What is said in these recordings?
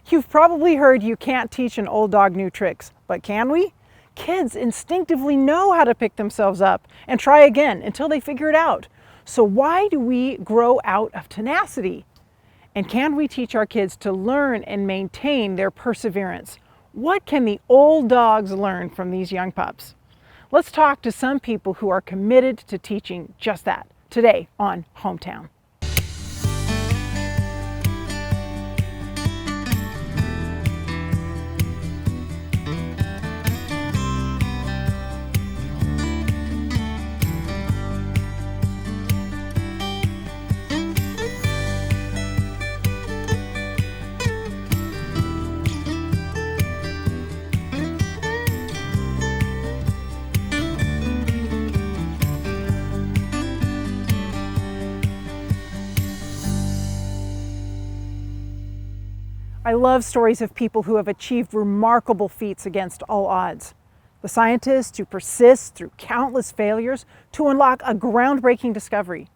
You've probably heard you can't teach an old dog new tricks, but can we? Kids instinctively know how to pick themselves up and try again until they figure it out. So why do we grow out of tenacity? And can we teach our kids to learn and maintain their perseverance? What can the old dogs learn from these young pups? Let's talk to some people who are committed to teaching just that today on Hometown. I love stories of people who have achieved remarkable feats against all odds. The scientists who persist through countless failures to unlock a groundbreaking discovery.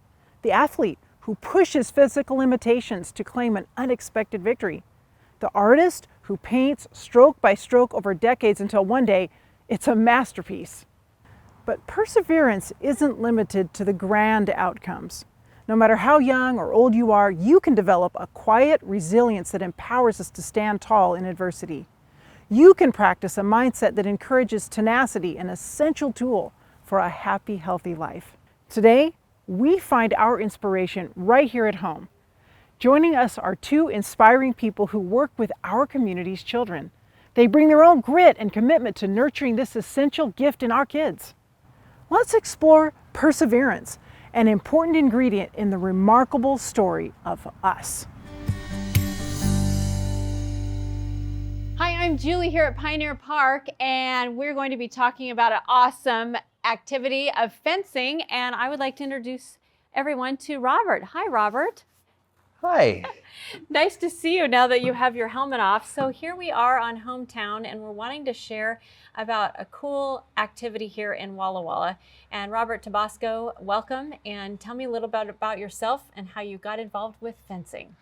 The athlete who pushes physical limitations to claim an unexpected victory. The artist who paints stroke by stroke over decades until one day it's a masterpiece. But perseverance isn't limited to the grand outcomes. No matter how young or old you are, you can develop a quiet resilience that empowers us to stand tall in adversity. You can practice a mindset that encourages tenacity, an essential tool for a happy, healthy life. Today, we find our inspiration right here at home. Joining us are two inspiring people who work with our community's children. They bring their own grit and commitment to nurturing this essential gift in our kids. Let's explore perseverance, an important ingredient in the remarkable story of us. Hi, I'm Julie here at Pioneer Park, and we're going to be talking about an awesome activity of fencing, and I would like to introduce everyone to Robert. Hi, Robert. Hi. Nice to see you now that you have your helmet off. So here we are on Hometown, and we're wanting to share about a cool activity here in Walla Walla. And Robert Tabasco, welcome, and tell me a little bit about yourself and how you got involved with fencing.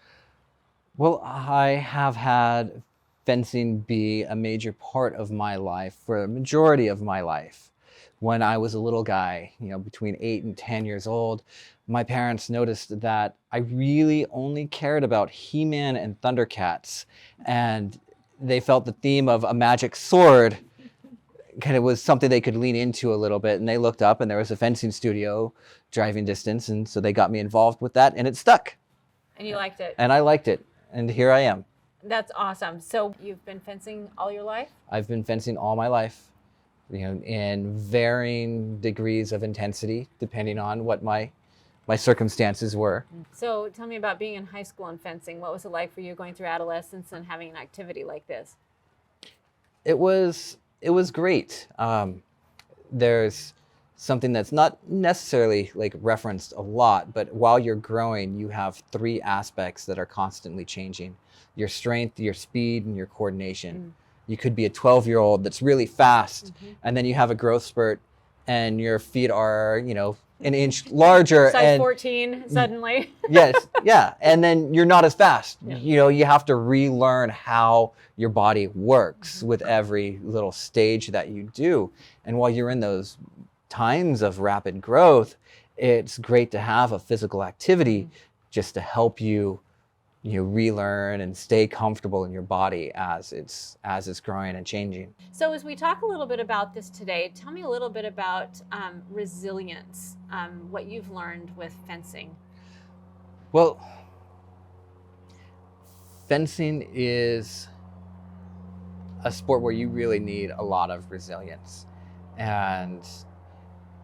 Well, I have had fencing be a major part of my life for a majority of my life. When I was a little guy, between 8 and 10 years old, my parents noticed that I really only cared about He-Man and Thundercats, and they felt the theme of a magic sword kind of was something they could lean into a little bit, and they looked up and there was a fencing studio driving distance, and so they got me involved with that, and it stuck. And you liked it? And I liked it, and here I am. That's awesome. So you've been fencing all your life? I've been fencing all my life, in varying degrees of intensity, depending on what my circumstances were. So tell me about being in high school and fencing. What was it like for you going through adolescence and having an activity like this? It was great. There's something that's not necessarily referenced a lot, but while you're growing, you have 3 aspects that are constantly changing: your strength, your speed, and your coordination. You could be a 12-year-old that's really fast, and then you have a growth spurt, and your feet are, an inch larger. Size 14 suddenly. Yes, yeah. And then you're not as fast. Yeah. You have to relearn how your body works with every little stage that you do. And while you're in those times of rapid growth, it's great to have a physical activity just to help you relearn and stay comfortable in your body as it's growing and changing. So as we talk a little bit about this today, tell me a little bit about resilience, what you've learned with fencing. Well, fencing is a sport where you really need a lot of resilience, and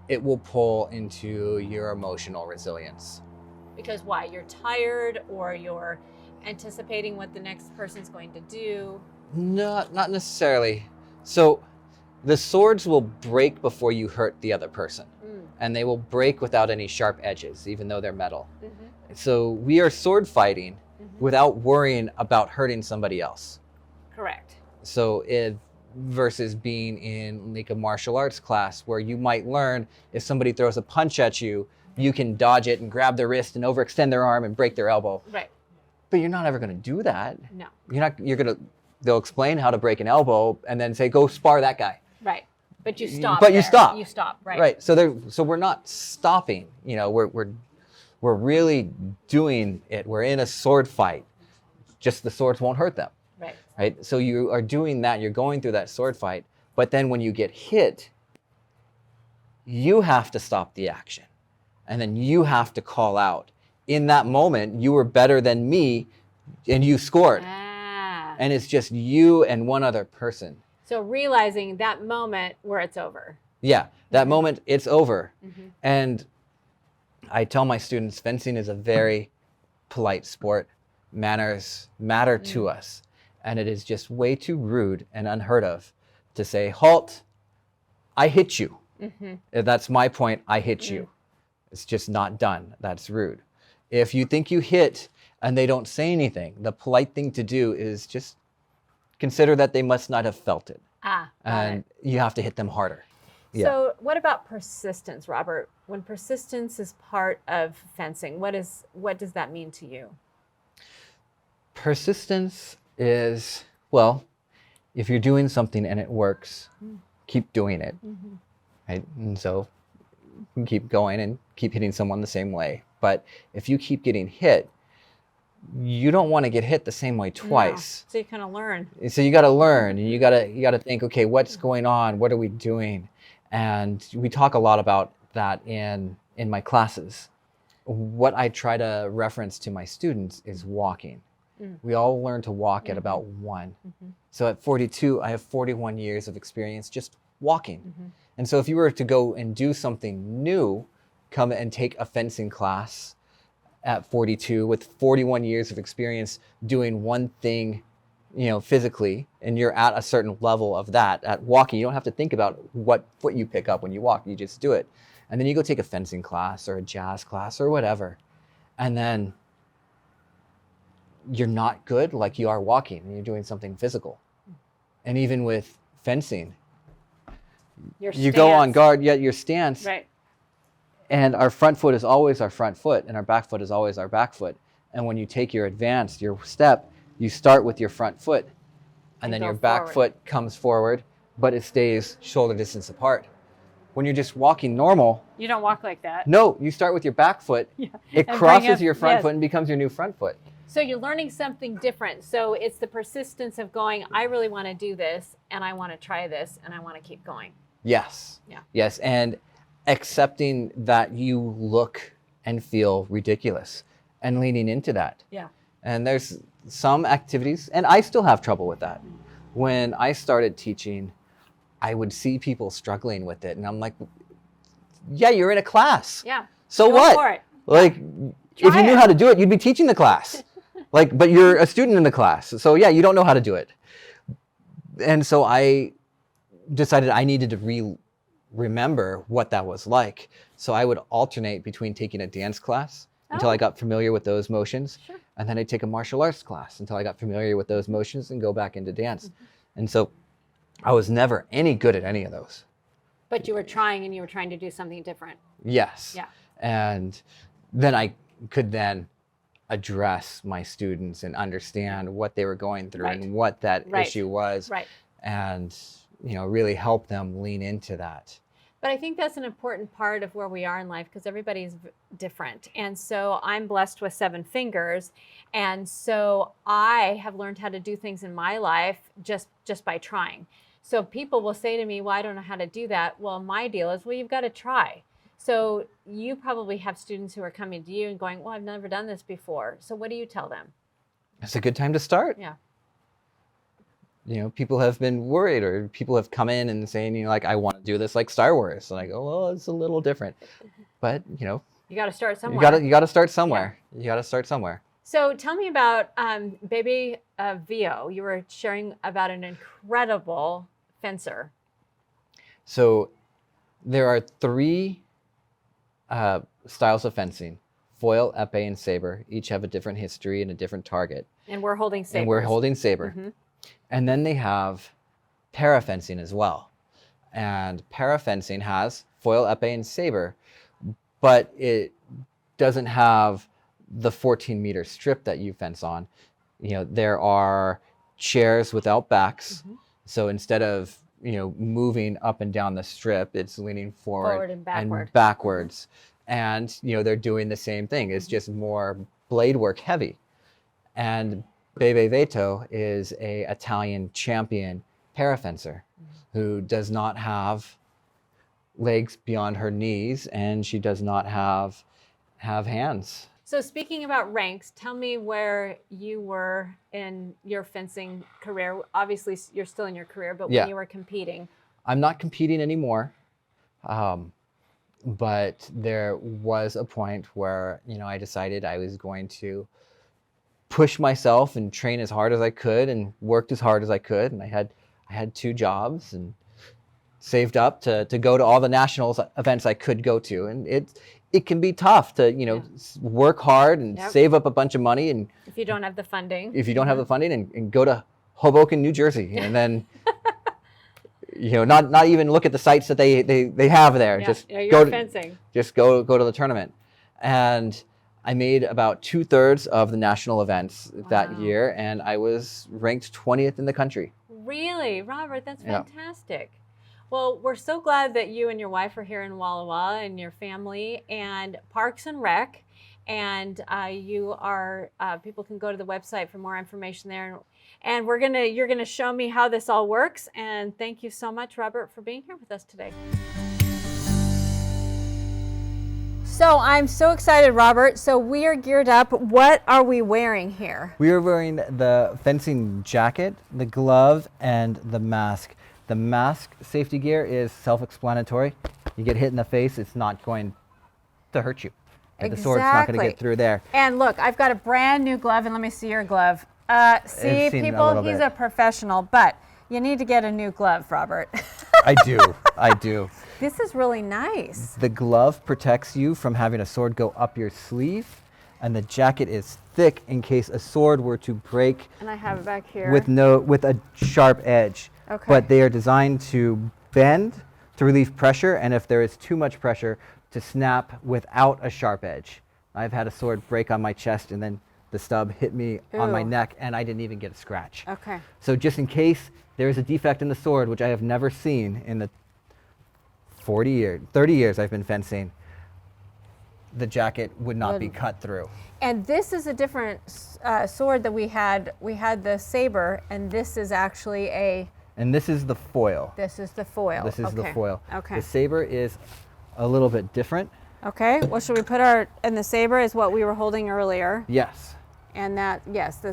it will pull into your emotional resilience. Because why? You're tired, or you're anticipating what the next person's going to do? No, not necessarily. So the swords will break before you hurt the other person. And they will break without any sharp edges, even though they're metal. So we are sword fighting without worrying about hurting somebody else. Correct. So versus being in a martial arts class where you might learn if somebody throws a punch at you, you can dodge it and grab their wrist and overextend their arm and break their elbow. Right. but you're not ever going to do that. No. They'll explain how to break an elbow and then say, go spar that guy. Right. But you stop. But you stop. You stop. Right. Right. So we're not stopping. We're really doing it. We're in a sword fight. Just the swords won't hurt them. Right. Right. So you are doing that. You're going through that sword fight. But then when you get hit, you have to stop the action. And then you have to call out. In that moment, you were better than me and you scored. And it's just you and one other person. So realizing that moment where it's over. Yeah, that moment, it's over. And I tell my students, fencing is a very polite sport. Manners matter to us. And it is just way too rude and unheard of to say, halt, I hit you. If that's my point, I hit you. It's just not done. That's rude. If you think you hit and they don't say anything, the polite thing to do is just consider that they must not have felt it. And you have to hit them harder. Yeah. So what about persistence, Robert? When persistence is part of fencing, what does that mean to you? Persistence is, well, if you're doing something and it works, keep doing it. Right? And so you can keep going and keep hitting someone the same way. But if you keep getting hit, you don't want to get hit the same way twice. No. So you kind of learn. So you got to learn, and you got to think, okay, what's going on? What are we doing? And we talk a lot about that in my classes. What I try to reference to my students is walking. We all learn to walk at about 1. So at 42, I have 41 years of experience just walking. And so if you were to go and do something new, come and take a fencing class at 42 with 41 years of experience doing one thing, physically, and you're at a certain level of that at walking, you don't have to think about what foot you pick up when you walk, you just do it. And then you go take a fencing class or a jazz class or whatever, and then you're not good like you are walking and you're doing something physical. And even with fencing, you go on guard, yet your stance. Right. And our front foot is always our front foot, and our back foot is always our back foot. And when you take your step, you start with your front foot, and then your back foot comes forward, but it stays shoulder distance apart. When you're just walking normal, you don't walk like that. No, you start with your back foot. It crosses your front foot and becomes your new front foot. So you're learning something different. So it's the persistence of going, I really want to do this, and I want to try this, and I want to keep going. Yes. Yeah. Yes, and accepting that you look and feel ridiculous and leaning into that. Yeah. And there's some activities, and I still have trouble with that. When I started teaching, I would see people struggling with it, and I'm like, yeah, you're in a class. Yeah. So Go what? for it. Like, if you knew how to do it, you'd be teaching the class. But you're a student in the class. So yeah, you don't know how to do it. And so I decided I needed to remember what that was like. So I would alternate between taking a dance class until I got familiar with those motions. Sure. And then I'd take a martial arts class until I got familiar with those motions and go back into dance. And so I was never any good at any of those. But you were trying, and you were trying to do something different. Yes. Yeah. And then I could then address my students and understand what they were going through and what that issue was. Right. And, really help them lean into that. But I think that's an important part of where we are in life, because everybody's different. And so I'm blessed with 7 fingers. And so I have learned how to do things in my life just by trying. So people will say to me, well, I don't know how to do that. Well, my deal is, well, you've got to try. So you probably have students who are coming to you and going, well, I've never done this before. So what do you tell them? It's a good time to start. Yeah. People have been worried, or people have come in and saying, I want to do this like Star Wars. And I go, well, it's a little different. But, you got to start somewhere. You got to start somewhere. Yeah. You got to start somewhere. So tell me about baby Vio. You were sharing about an incredible fencer. So there are 3 styles of fencing: foil, epee, and saber. Each have a different history and a different target. And we're holding sabers. And we're holding saber. And then they have para fencing as well. And para fencing has foil, epee, and saber, but it doesn't have the 14-meter strip that you fence on, there are chairs without backs. So instead of, moving up and down the strip, it's leaning forward and backward. backwards. And, they're doing the same thing. It's just more blade work heavy. And Bebe Veto is a Italian champion parafencer who does not have legs beyond her knees, and she does not have hands. So speaking about ranks, tell me where you were in your fencing career. Obviously, you're still in your career, but when you were competing. I'm not competing anymore, but there was a point where, I decided I was going to push myself and train as hard as I could and worked as hard as I could. And I had 2 jobs and saved up to go to all the nationals events I could go to. And it can be tough to, work hard and save up a bunch of money. And if you don't have the funding. If you don't have the funding and go to Hoboken, New Jersey, and then, not even look at the sites that they have there. Just go fencing. Just go to the tournament. And I made about 2/3 of the national events that year, and I was ranked 20th in the country. Really? Robert, that's fantastic. Well, we're so glad that you and your wife are here in Walla Walla and your family and Parks and Rec. And you are, people can go to the website for more information there. And you're gonna show me how this all works. And thank you so much, Robert, for being here with us today. So I'm so excited, Robert. So we are geared up. What are we wearing here? We are wearing the fencing jacket, the glove, and the mask. The mask safety gear is self-explanatory. You get hit in the face, it's not going to hurt you. And the sword's not going to get through there. And look, I've got a brand new glove, and let me see your glove. See, people, he's a professional, but you need to get a new glove, Robert. I do. This is really nice. The glove protects you from having a sword go up your sleeve, and the jacket is thick in case a sword were to break. And I have it back here. With a sharp edge. Okay. But they are designed to bend to relieve pressure, and if there is too much pressure, to snap without a sharp edge. I've had a sword break on my chest, and then the stub hit me on my neck, and I didn't even get a scratch. Okay. So just in case there is a defect in the sword, which I have never seen in the 30 years I've been fencing, the jacket would not be cut through. And this is a different sword that we had. We had the saber, and this is actually a... And this is the foil. This is the foil. This is the foil. Okay. The saber is a little bit different. Okay. Well, should we put and the saber is what we were holding earlier. Yes. And that,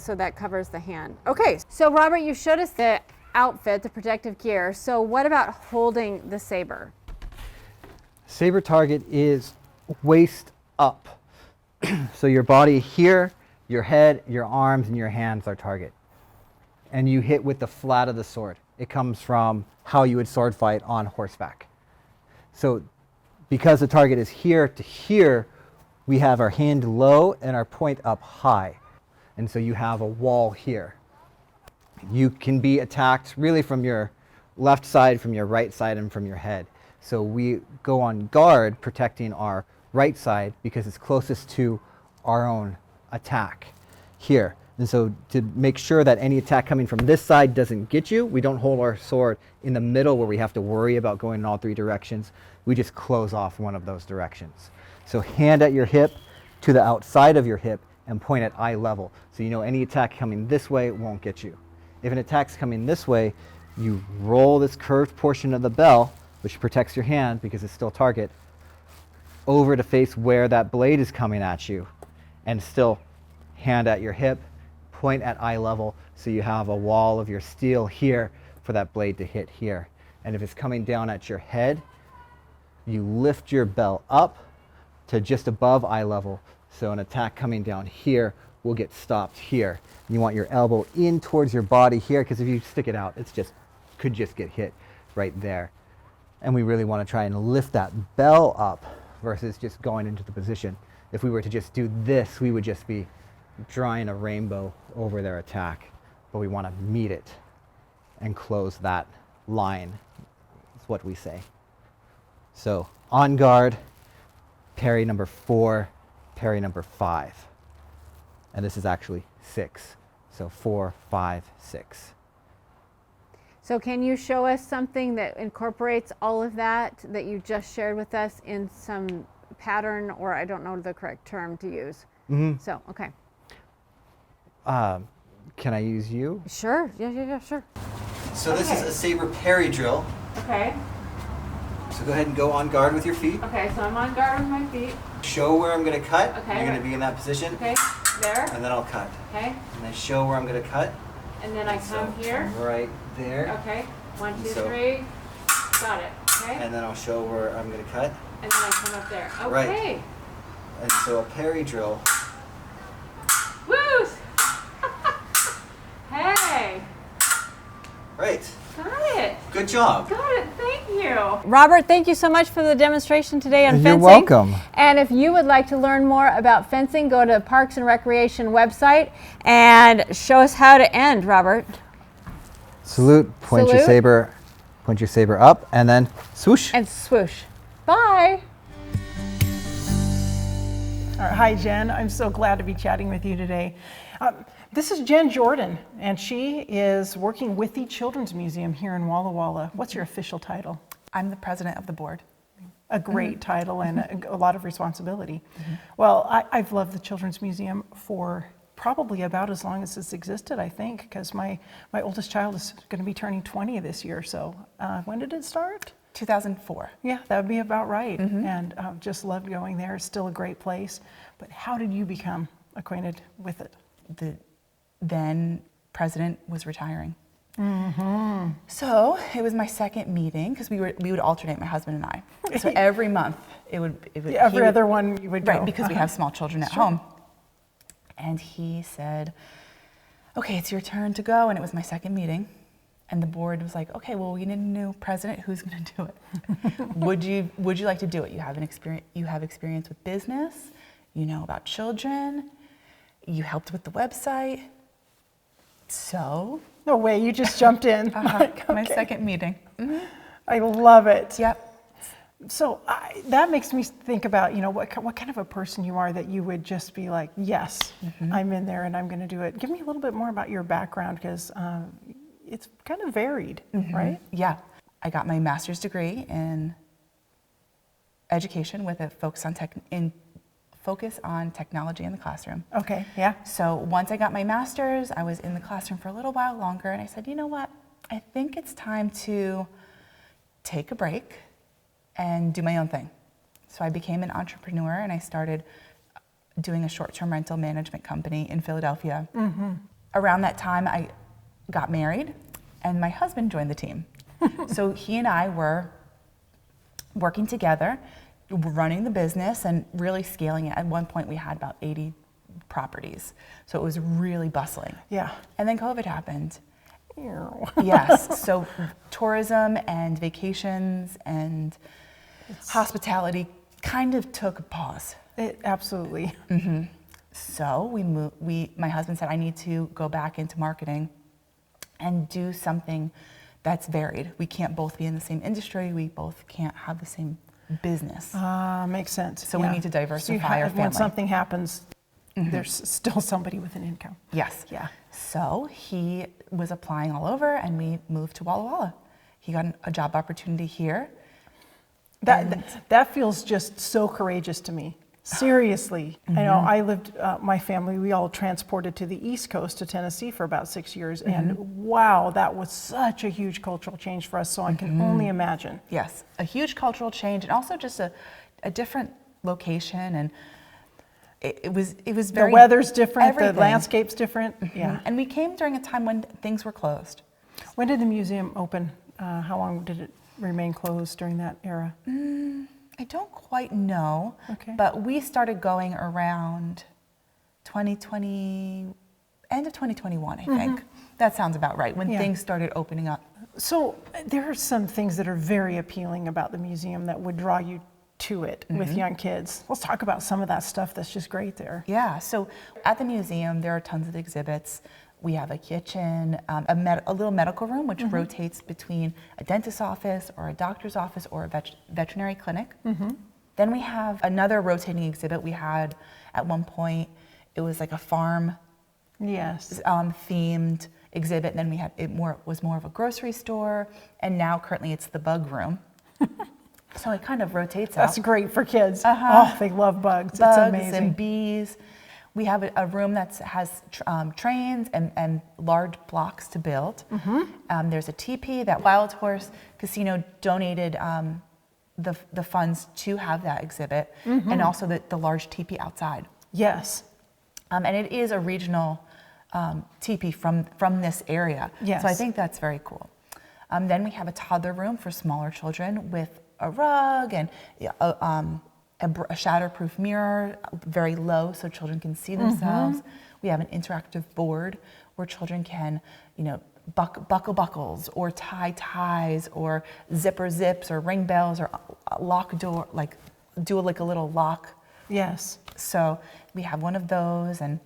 so that covers the hand. Okay. So Robert, you showed us the outfit, the protective gear. So what about holding the saber? Saber target is waist up. So your body here, your head, your arms, and your hands are target. And you hit with the flat of the sword. It comes from how you would sword fight on horseback. So because the target is here to here, we have our hand low and our point up high. And so you have a wall here. You can be attacked really from your left side, from your right side, and from your head. So we go on guard protecting our right side because it's closest to our own attack here. And so to make sure that any attack coming from this side doesn't get you, we don't hold our sword in the middle where we have to worry about going in all 3 directions. We just close off one of those directions. So hand at your hip to the outside of your hip and point at eye level. So you know any attack coming this way won't get you. If an attack's coming this way, you roll this curved portion of the bell, which protects your hand because it's still target, over to face where that blade is coming at you, and still hand at your hip, point at eye level, so you have a wall of your steel here for that blade to hit here. And if it's coming down at your head, you lift your bell up to just above eye level, so an attack coming down here will get stopped here. And you want your elbow in towards your body here, because if you stick it out, could just get hit right there. And we really want to try and lift that bell up versus just going into the position. If we were to just do this, we would just be drawing a rainbow over their attack, but we want to meet it and close that line, is what we say. So on guard, parry number 4, parry number 5. and this is actually 6. So 4, 5, 6. So can you show us something that incorporates all of that you just shared with us in some pattern, or I don't know the correct term to use. So, okay. Can I use you? Sure, yeah, sure. So this is a saber parry drill. Okay, So go ahead and go on guard with your feet. okay, so I'm on guard with my feet. Show where I'm going to cut. Okay. You're going to be in that position. Okay, there, And then I'll cut. okay, And I show where I'm going to cut. and then I come here. Right there. Okay, 1, 2, So- 3, got it, okay, And then I'll show where I'm going to cut. and then I come up there. Right. Okay, And so a parry drill. woo! Hey, Right. got it. Good job. Got it, thank you. Robert, thank you so much for the demonstration today on fencing. You're welcome. And if you would like to learn more about fencing, go to Parks and Recreation website and show us how to end, Robert. Salute. Point your saber up, and then swoosh. And swoosh. Bye. All right, hi, Jen. I'm so glad to be chatting with you today. This is Jen Jordan, and she is working with the Children's Museum here in Walla Walla. What's your official title? I'm the president of the board. A great title and a lot of responsibility. Well, I've loved the Children's Museum for probably about as long as it's existed, I think, because my oldest child is going to be turning 20 this year. So when did it start? 2004. Yeah, that would be about right. And just loved going there. It's still a great place. But how did you become acquainted with it? The then president was retiring. So it was my second meeting because we would alternate, my husband and I. So every month it would Every other one you would go. right, because we have small children at home. And he said, "Okay, it's your turn to go." And it was my second meeting. And the board was like, "Okay, well, we need a new president. Who's going to do it? Would you like to do it? You have experience with business. You know about children. You helped with the website." So, No way, you just jumped in. my Okay. second meeting. I love it. Yep. So that makes me think about, what kind of a person you are that you would just be like, yes, I'm in there and I'm going to do it. Give me a little bit more about your background, because it's kind of varied, right? Yeah. I got my master's degree in education with a focus on technology in the classroom. Okay, yeah. So once I got my master's, I was in the classroom for a little while longer, and I said, you know what? I think it's time to take a break and do my own thing. So I became an entrepreneur, and I started doing a short-term rental management company in Philadelphia. Around that time, I got married, and my husband joined the team. So he and I were working together, running the business and really scaling it. At one point, we had about 80 properties. So it was really bustling. Yeah. And then COVID happened. Ew. Yes, so tourism and vacations and hospitality kind of took a pause. Absolutely. So my husband said, I need to go back into marketing and do something that's varied. We can't both be in the same industry. We both can't have the same business. Makes sense. So we need to diversify our When family. something happens, there's still somebody with an income. Yes. Yeah. So he was applying all over, and we moved to Walla Walla. He got a job opportunity here. That feels just so courageous to me. Seriously. I know I lived, my family, we all transported to the East Coast to Tennessee for about 6 years. And wow, that was such a huge cultural change for us. So I can only imagine. Yes, a huge cultural change, and also just a different location, and it was very. The weather's different, everything. the landscape's different. Yeah. And we came during a time when things were closed. When did the museum open? How long did it remain closed during that era? I don't quite know, Okay. but we started going around 2020, end of 2021, I think. That sounds about right, when Yeah. things started opening up. So there are some things that are very appealing about the museum that would draw you to it with young kids. Let's talk about some of that stuff that's just great there. Yeah, so at the museum, there are tons of exhibits. We have a kitchen, a little medical room, which rotates between a dentist's office or a doctor's office or a veterinary clinic. Then we have another rotating exhibit we had at one point. it was like a farm Yes. themed exhibit. And then we had was more of a grocery store, and now currently it's the bug room. So it kind of rotates out. That's great for kids. Oh, they love bugs. It's Bugs amazing. and bees. We have a room that has trains and large blocks to build. There's a teepee that Wild Horse Casino donated the funds to have that exhibit, and also the large teepee outside. Yes. And it is a regional teepee from this area. Yes. So I think that's very cool. Then we have a toddler room for smaller children with a rug and a shatterproof mirror, very low so children can see themselves. We have an interactive board where children can, buckle buckles or tie ties or zipper zips or ring bells or lock door, like do like a little lock. Yes. So we have one of those, and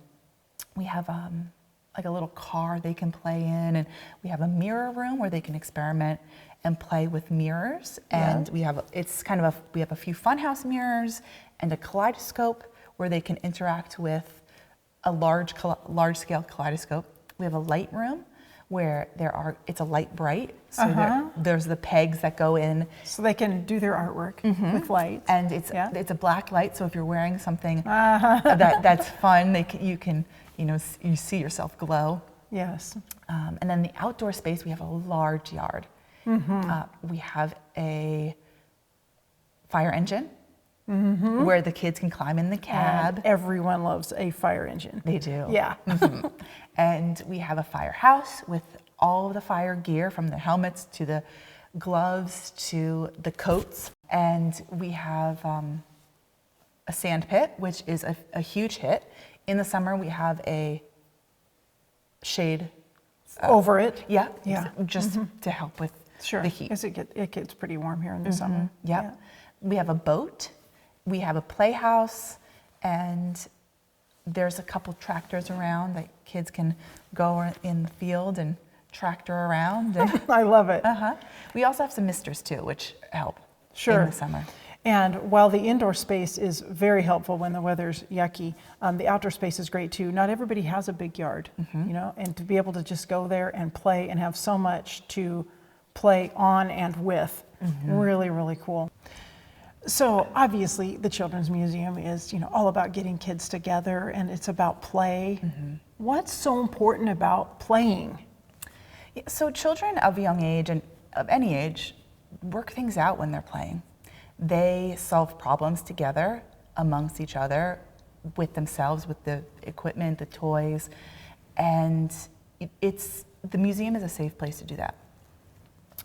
we have like a little car they can play in, and we have a mirror room where they can experiment and play with mirrors. And we have a few funhouse mirrors and a kaleidoscope where they can interact with a large scale kaleidoscope. We have a light room where it's a light bright, so there's the pegs that go in, So they can do their artwork with lights. and it's a black light. So if you're wearing something that's fun, you see yourself glow. Yes. And then the outdoor space, we have a large yard. We have a fire engine where the kids can climb in the cab. And everyone loves a fire engine. They do. Yeah. And we have a firehouse with all of the fire gear, from the helmets to the gloves to the coats. And we have a sand pit, which is a huge hit. In the summer, we have a shade Over it. Yeah, Yeah. just to help with Sure. the heat. Because it gets pretty warm here in the summer. Yeah. We have a boat, we have a playhouse, and there's a couple tractors around that kids can go in the field and tractor around. And I love it. we also have some misters too, which help Sure. in the summer. And while the indoor space is very helpful when the weather's yucky, the outdoor space is great too. Not everybody has a big yard, and to be able to just go there and play and have so much to play on and with, really, really cool. So obviously the Children's Museum is, all about getting kids together, and it's about play. What's so important about playing? So children of a young age and of any age work things out when they're playing. They solve problems together amongst each other, with themselves, with the equipment, the toys, and the museum is a safe place to do that.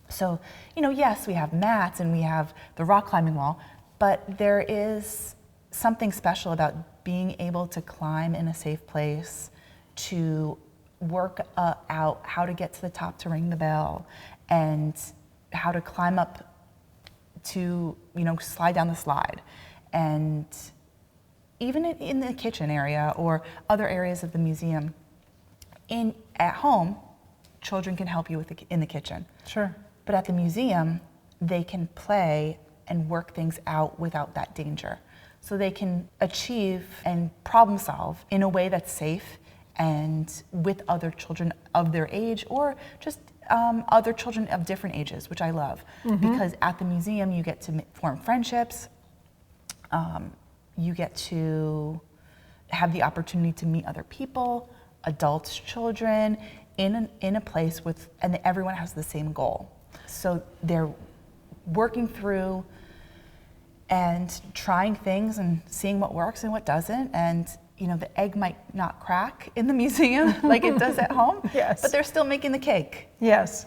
So, yes, we have mats and we have the rock climbing wall, but there is something special about being able to climb in a safe place, to work out how to get to the top to ring the bell, and how to climb up to, slide down the slide. And even in the kitchen area or other areas of the museum, at home, children can help you in the kitchen. Sure. But at the museum, they can play and work things out without that danger. So they can achieve and problem solve in a way that's safe and with other children of their age, or just other children of different ages, which I love. Because at the museum, you get to form friendships. You get to have the opportunity to meet other people, adults, children, in a place and everyone has the same goal. So they're working through and trying things and seeing what works and what doesn't. And the egg might not crack in the museum like it does at home, Yes. but they're still making the cake. Yes.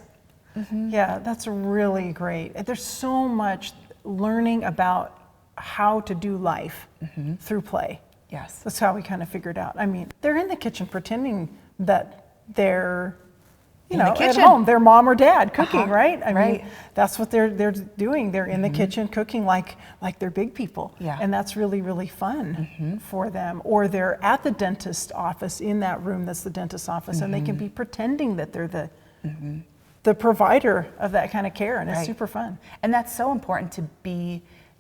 Yeah, that's really great. There's so much learning about how to do life through play. Yes. That's how we kind of figured out. I mean, they're in the kitchen pretending that they're, at kitchen. home, their mom or dad cooking, right? I Right. mean, that's what they're doing. They're in the kitchen cooking like they're big people. Yeah. And that's really, really fun for them. Or they're at the dentist office, in that room that's the dentist's office, and they can be pretending that they're the provider of that kind of care, and it's Right. super fun. And that's so important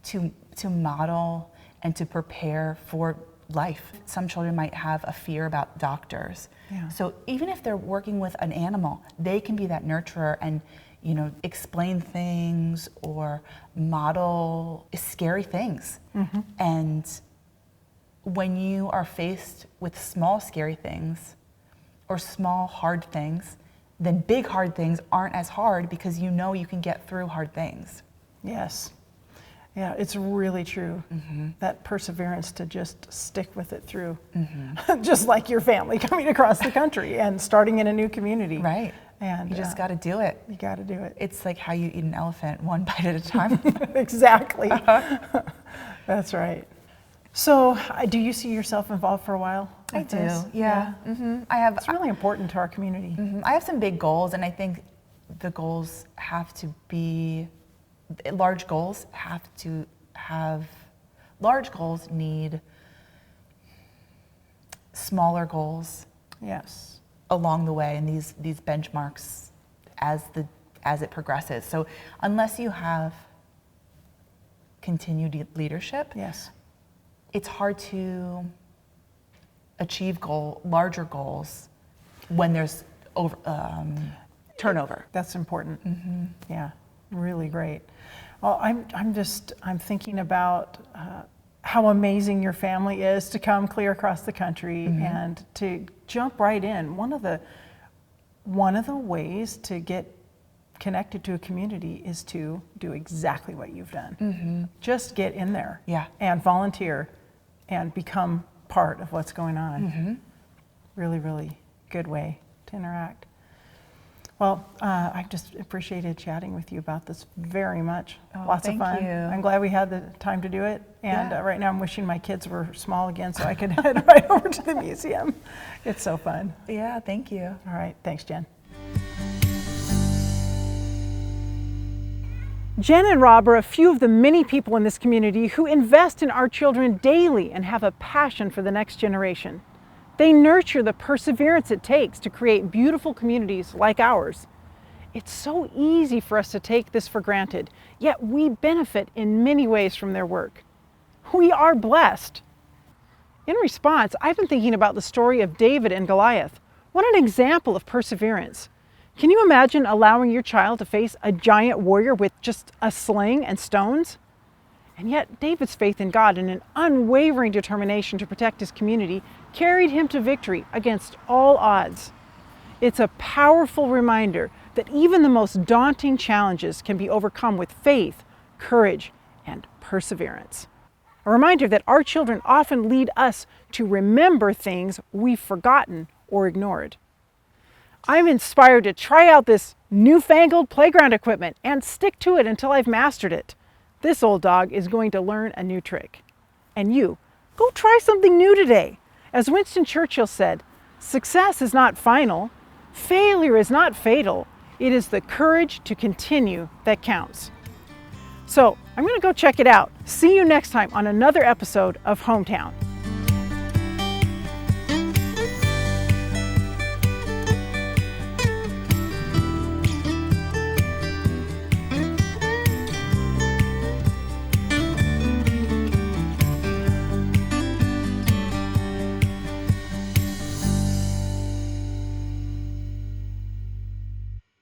to model and to prepare for life. Some children might have a fear about doctors. Yeah. So even if they're working with an animal, they can be that nurturer and, explain things or model scary things. And when you are faced with small scary things or small hard things, then big hard things aren't as hard because you can get through hard things. Yes. Yeah, it's really true. That perseverance to just stick with it through. Just like your family coming across the country and starting in a new community. Right. And You just got to do it. You got to do it. It's like how you eat an elephant, one bite at a time. Exactly. That's right. So, do you see yourself involved for a while? I with do. this? Yeah. I have. It's really important to our community. I have some big goals, and I think the goals have to be large goals. Large goals need smaller goals Yes. along the way, and these benchmarks as it progresses. So unless you have continued leadership, Yes. it's hard to achieve larger goals when there's turnover. That's important. Yeah, really great. Well, I'm thinking about how amazing your family is to come clear across the country and to jump right in. One of the ways to get connected to a community is to do exactly what you've done. Just get in there and volunteer and become part of what's going on. Really, really good way to interact. Well, I just appreciated chatting with you about this very much. Lots of fun. Thank you. I'm glad we had the time to do it. And right now I'm wishing my kids were small again so I could head right over to the museum. It's so fun. Yeah, thank you. All right, thanks, Jen. Jen and Rob are a few of the many people in this community who invest in our children daily and have a passion for the next generation. They nurture the perseverance it takes to create beautiful communities like ours. It's so easy for us to take this for granted, yet we benefit in many ways from their work. We are blessed. In response, I've been thinking about the story of David and Goliath. What an example of perseverance. Can you imagine allowing your child to face a giant warrior with just a sling and stones? And yet David's faith in God and an unwavering determination to protect his community carried him to victory against all odds. It's a powerful reminder that even the most daunting challenges can be overcome with faith, courage, and perseverance. A reminder that our children often lead us to remember things we've forgotten or ignored. I'm inspired to try out this newfangled playground equipment and stick to it until I've mastered it. This old dog is going to learn a new trick. And you, go try something new today. As Winston Churchill said, success is not final, failure is not fatal, it is the courage to continue that counts. So I'm going to go check it out. See you next time on another episode of Hometown.